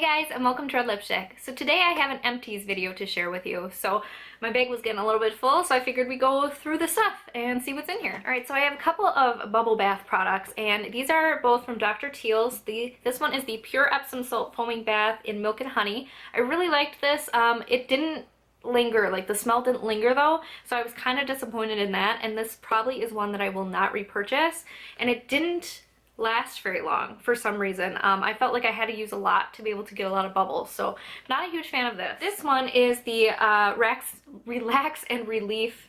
Hey guys, and welcome to our lipstick. So today I have an Empties video to share with you. So my bag was getting a little bit full, so I figured we'd go through the stuff and see what's in here. Alright, so I have a couple of bubble bath products, and these are both from Dr. Teal's. This one is the Pure Epsom Salt Foaming Bath in Milk and Honey. I really liked this. It didn't linger, like the smell didn't linger though, so I was kind of disappointed in that, and this probably is one that I will not repurchase. And it didn't last very long for some reason. I felt like I had to use a lot to be able to get a lot of bubbles, so not a huge fan of this. This one is the Relax and Relief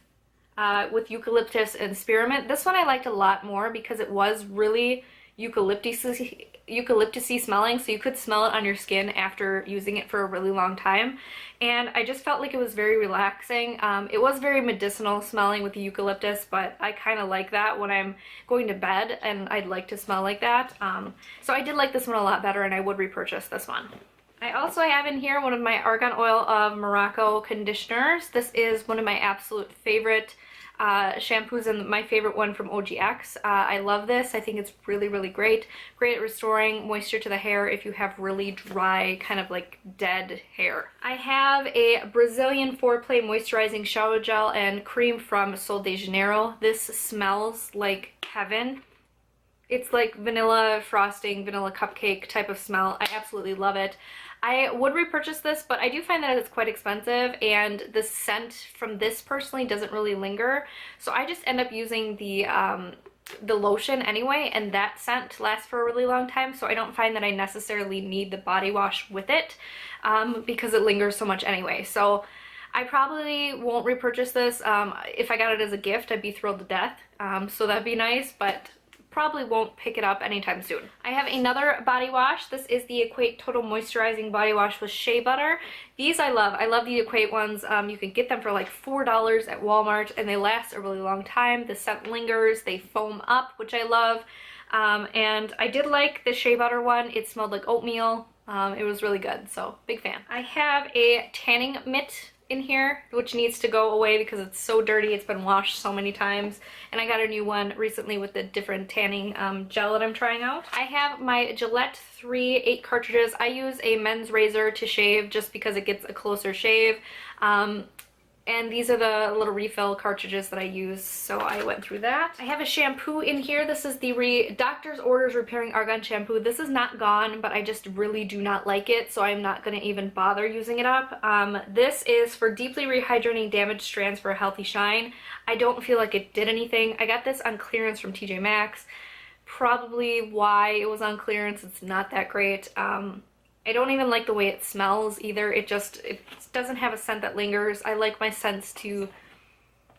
with Eucalyptus and Spearmint. This one I liked a lot more because it was really eucalyptus-y smelling, so you could smell it on your skin after using it for a really long time, and I just felt like it was very relaxing. It was very medicinal smelling with the eucalyptus, but I kind of like that when I'm going to bed and I'd like to smell like that. So I did like this one a lot better, and I would repurchase this one. I also have in here one of my Argan Oil of Morocco conditioners. This is one of my absolute favorite shampoos and my favorite one from OGX. I love this. I think it's really, really great. Great at restoring moisture to the hair if you have really dry, kind of like dead hair. I have a Brazilian Foreplay Moisturizing Shower Gel and Cream from Sol de Janeiro. This smells like heaven. It's like vanilla frosting, vanilla cupcake type of smell. I absolutely love it. I would repurchase this, but I do find that it's quite expensive, and the scent from this personally doesn't really linger. So I just end up using the lotion anyway, and that scent lasts for a really long time, so I don't find that I necessarily need the body wash with it because it lingers so much anyway. So I probably won't repurchase this. If I got it as a gift, I'd be thrilled to death, so that'd be nice, but probably won't pick it up anytime soon. I have another body wash. This is the Equate Total Moisturizing Body Wash with Shea Butter. These I love. I love the Equate ones. You can get them for like $4 at Walmart, and they last a really long time. The scent lingers. They foam up, which I love. And I did like the Shea Butter one. It smelled like oatmeal. It was really good, so big fan. I have a tanning mitt in here, which needs to go away because it's so dirty. It's been washed so many times, and I got a new one recently with the different tanning gel that I'm trying out. I have my Gilette 8 cartridges. I use a men's razor to shave just because it gets a closer shave. And these are the little refill cartridges that I use, so I went through that. I have a shampoo in here. This is the Doctor's Orders Repairing Argan Shampoo. This is not gone, but I just really do not like it, so I'm not going to even bother using it up. This is for deeply rehydrating damaged strands for a healthy shine. I don't feel like it did anything. I got this on clearance from TJ Maxx. Probably why it was on clearance. It's not that great. I don't even like the way it smells either. It doesn't have a scent that lingers. I like my scents to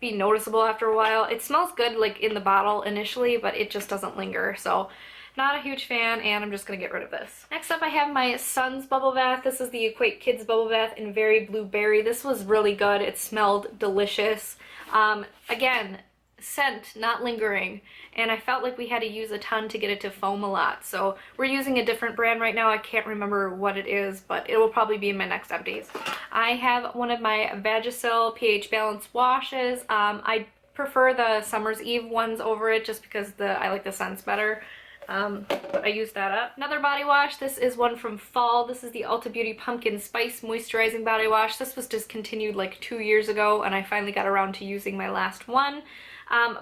be noticeable after a while. It smells good like in the bottle initially, but it just doesn't linger. So not a huge fan, and I'm just gonna get rid of this. Next up I have my son's bubble bath. This is the Equate Kids Bubble Bath in Very Blueberry. This was really good. It smelled delicious. Again, scent not lingering, and I felt like we had to use a ton to get it to foam a lot, so we're using a different brand right now. I can't remember what it is, but it will probably be in my next Empties. I have one of my Vagisil pH Balance washes. I prefer the Summer's Eve ones over it just because I like the scents better. But I used that up. Another body wash. This is one from fall. This is the Ulta Beauty Pumpkin Spice Moisturizing Body Wash. This was discontinued like 2 years ago, and I finally got around to using my last one.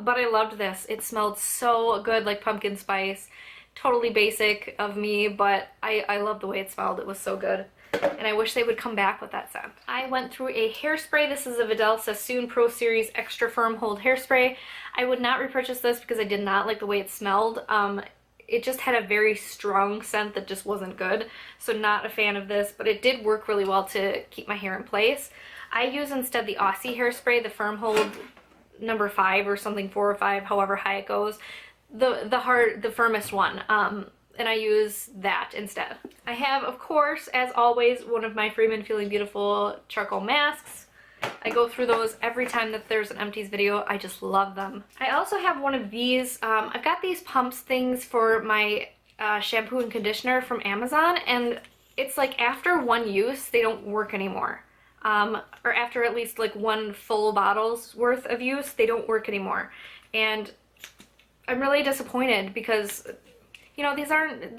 But I loved this. It smelled so good, like pumpkin spice. Totally basic of me, but I love the way it smelled. It was so good. And I wish they would come back with that scent. I went through a hairspray. This is a Vidal Sassoon Pro Series Extra Firm Hold Hairspray. I would not repurchase this because I did not like the way it smelled. It just had a very strong scent that just wasn't good. So not a fan of this, but it did work really well to keep my hair in place. I use instead the Aussie hairspray, the Firm Hold number 5 or something, 4 or 5, however high it goes, the firmest one, and I use that instead. I have, of course, as always, one of my Freeman Feeling Beautiful charcoal masks. I go through those every time that there's an Empties video. I just love them. I also have one of these. I've got these pumps things for my shampoo and conditioner from Amazon, and it's like after one use they don't work anymore. Or after at least like one full bottle's worth of use, they don't work anymore. And I'm really disappointed because you know,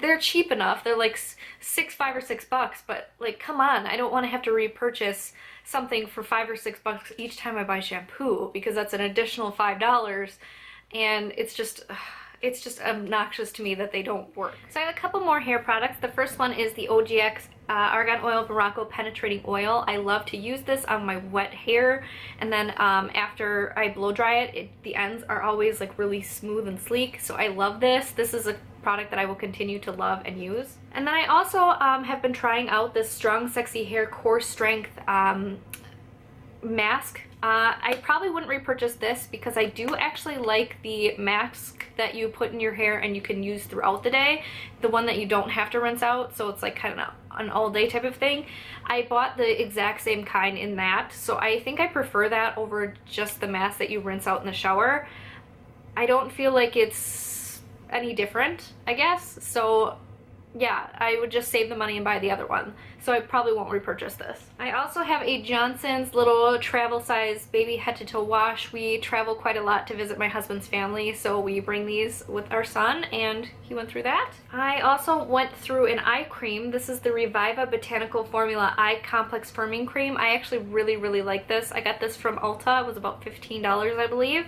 they're cheap enough. They're like $5 or $6, but like, come on, I don't want to have to repurchase something for $5 or $6 each time I buy shampoo, because that's an additional $5, and it's just obnoxious to me that they don't work. So I have a couple more hair products. The first one is the OGX Argan Oil Morocco Penetrating Oil. I love to use this on my wet hair, and then after I blow dry it, the ends are always like really smooth and sleek, so I love this. This is a product that I will continue to love and use. And then I also have been trying out this Strong Sexy Hair Core Strength mask. I probably wouldn't repurchase this because I do actually like the mask that you put in your hair and you can use throughout the day, the one that you don't have to rinse out, so it's like kind of an all-day type of thing. I bought the exact same kind in that, so I think I prefer that over just the mask that you rinse out in the shower. I don't feel like it's any different, I guess, so yeah, I would just save the money and buy the other one. So I probably won't repurchase this. I also have a Johnson's little travel size baby head to toe wash. We travel quite a lot to visit my husband's family, so we bring these with our son, and he went through that. I also went through an eye cream. This is the Reviva Botanical Formula Eye Complex Firming Cream. I actually really like this. I got this from Ulta. It was about $15, I believe,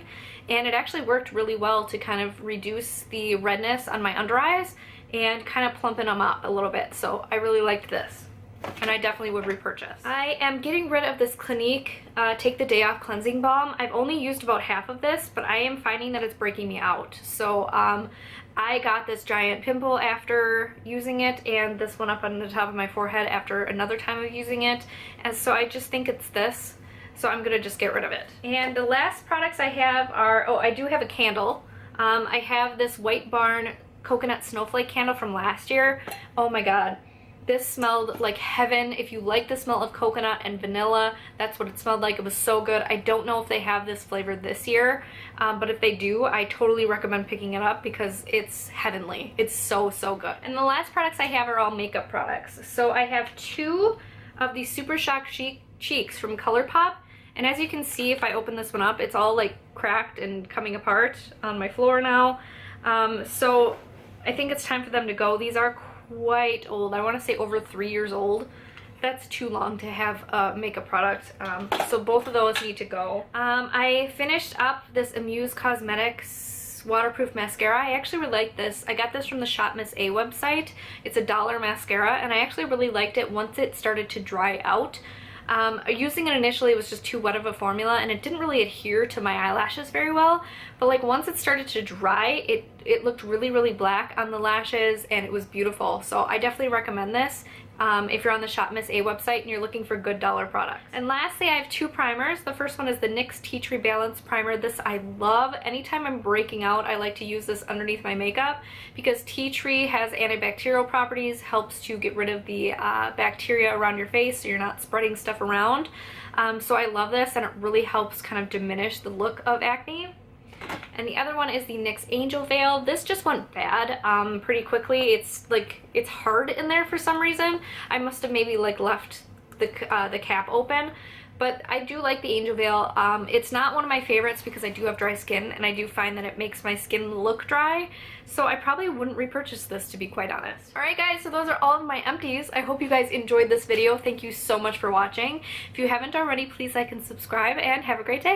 and it actually worked really well to kind of reduce the redness on my under eyes and kind of plumping them up a little bit. So I really liked this, and I definitely would repurchase. I am getting rid of this Clinique Take the Day Off Cleansing Balm. I've only used about half of this, but I am finding that it's breaking me out. So I got this giant pimple after using it, and this one up on the top of my forehead after another time of using it, and so I just think it's this. So I'm gonna just get rid of it. And the last products I have are, oh, I do have a candle. I have this White Barn coconut snowflake candle from last year. Oh my god, this smelled like heaven. If you like the smell of coconut and vanilla, that's what it smelled like. It was so good. I don't know if they have this flavor this year, but if they do, I totally recommend picking it up because it's heavenly. It's so good. And the last products I have are all makeup products. So I have two of these Super Shock Cheeks from ColourPop, and as you can see, if I open this one up, it's all like cracked and coming apart on my floor now. So I think it's time for them to go. These are quite old. I want to say over 3 years old. That's too long to have a makeup product. So both of those need to go. I finished up this Amuse Cosmetics waterproof mascara. I actually really like this. I got this from the Shop Miss A website. It's $1 mascara, and I actually really liked it once it started to dry out. Using it initially, it was just too wet of a formula, and it didn't really adhere to my eyelashes very well, but like once it started to dry, it looked really black on the lashes, and it was beautiful. So I definitely recommend this if you're on the Shop Miss A website and you're looking for good dollar products. And lastly, I have two primers. The first one is the NYX Tea Tree Balance Primer. This I love. Anytime I'm breaking out, I like to use this underneath my makeup because tea tree has antibacterial properties, helps to get rid of the bacteria around your face so you're not spreading stuff around. So I love this, and it really helps kind of diminish the look of acne. And the other one is the Nyx Angel Veil. This just went bad pretty quickly. It's like, it's hard in there for some reason. I must have maybe like left the cap open, but I do like the Angel Veil. It's not one of my favorites because I do have dry skin, and I do find that it makes my skin look dry, so I probably wouldn't repurchase this, to be quite honest. Alright guys, so those are all of my empties. I hope you guys enjoyed this video. Thank you so much for watching. If you haven't already, please like and subscribe, and have a great day.